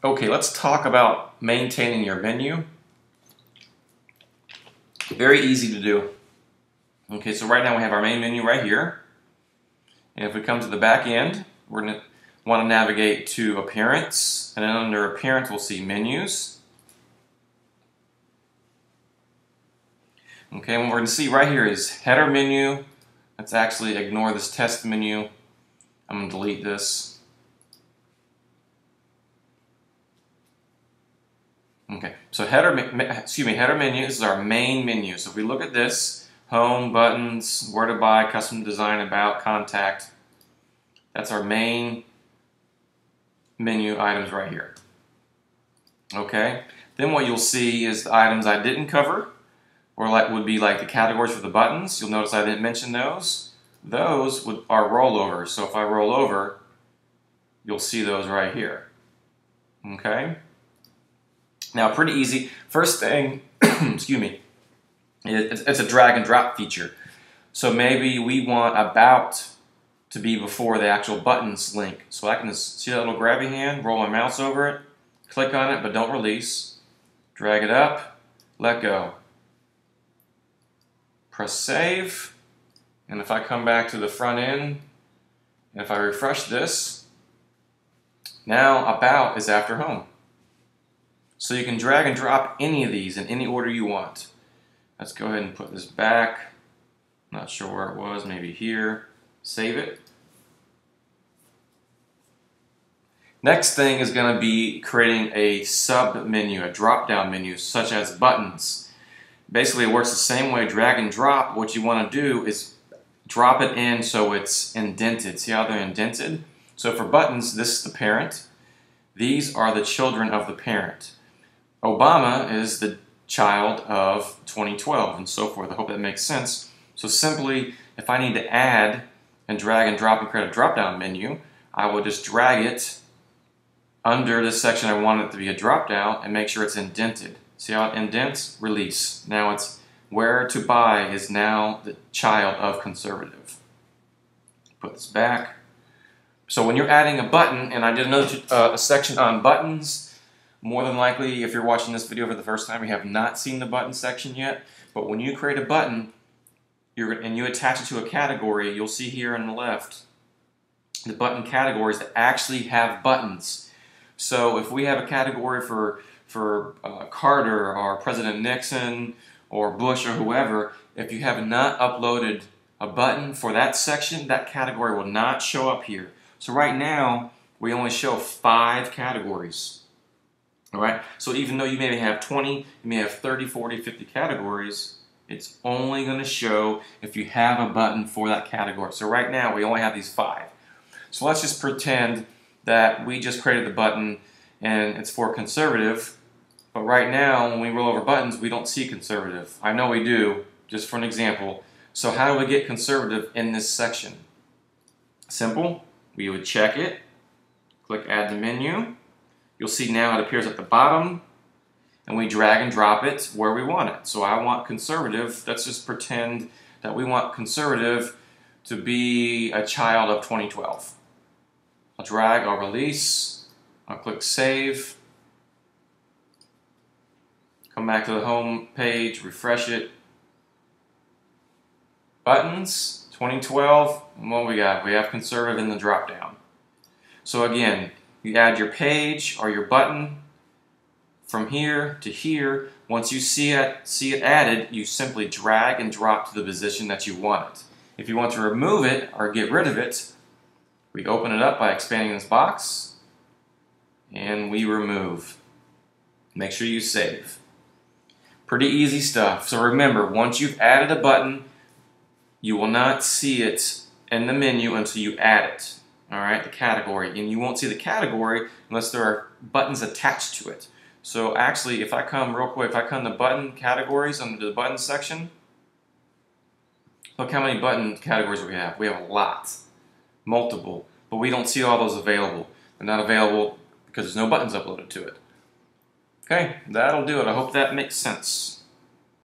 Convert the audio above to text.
Okay, let's talk about maintaining your menu. Very easy to do. Okay, so right now we have our main menu right here. And if we come to the back end, we're going to want to navigate to Appearance. And then under Appearance, we'll see Menus. Okay, what we're going to see right here is Header Menu. Let's actually ignore this test menu. I'm going to delete this. Okay, so header menu is our main menu. So if we look at this, Home, Buttons, Where to Buy, Custom Design, About, Contact, that's our main menu items right here. Okay, then what you'll see is the items I didn't cover, or would be like the categories for the buttons. You'll notice I didn't mention those. Those are rollovers. So if I roll over, you'll see those right here. Okay. Now, pretty easy. First thing, excuse me, it's a drag and drop feature. So maybe we want About to be before the actual buttons link. So I can just see that little grabby hand, roll my mouse over it, click on it, but don't release. Drag it up, let go. Press save. And if I come back to the front end, and if I refresh this, now About is after Home. So you can drag and drop any of these in any order you want. Let's go ahead and put this back. Not sure where it was, maybe here. Save it. Next thing is going to be creating a sub menu, a drop down menu, such as buttons. Basically it works the same way, drag and drop. What you want to do is drop it in so it's indented. See how they're indented? So for buttons, this is the parent. These are the children of the parent. Obama is the child of 2012 and so forth. I hope that makes sense. So simply, if I need to add and drag and drop and create a drop-down menu, I will just drag it under this section I want it to be a drop-down and make sure it's indented. See how it indents? Release. Now it's Where to Buy is now the child of conservative. Put this back. So when you're adding a button, and I did another a section on buttons. More than likely, if you're watching this video for the first time, you have not seen the button section yet. But when you create a button and you attach it to a category, you'll see here on the left the button categories that actually have buttons. So if we have a category for Carter or President Nixon or Bush or whoever, if you have not uploaded a button for that section, that category will not show up here. So right now, we only show 5 categories. Alright, so even though you may have 20, you may have 30, 40, 50 categories, it's only going to show if you have a button for that category. So right now we only have these 5. So let's just pretend that we just created the button and it's for conservative, but right now when we roll over buttons we don't see conservative. I know we do, just for an example. So how do we get conservative in this section? Simple, we would check it, click Add to Menu. You'll see now it appears at the bottom, and we drag and drop it where we want it. So I want conservative. Let's just pretend that we want conservative to be a child of 2012. I'll drag, I'll release, I'll click Save, come back to the home page, refresh it. Buttons, 2012, and what we got? We have conservative in the drop down. So again, you add your page or your button from here to here. Once you see it added, you simply drag and drop to the position that you want it. If you want to remove it or get rid of it, we open it up by expanding this box and we remove. Make sure you save. Pretty easy stuff. So remember, once you've added a button, you will not see it in the menu until you add it. Alright, the category, and you won't see the category unless there are buttons attached to it. So actually, if I come real quick, if I come to button categories under the button section, look how many button categories we have. We have a lot, multiple, but we don't see all those available. They're not available because there's no buttons uploaded to it. Okay, that'll do it. I hope that makes sense.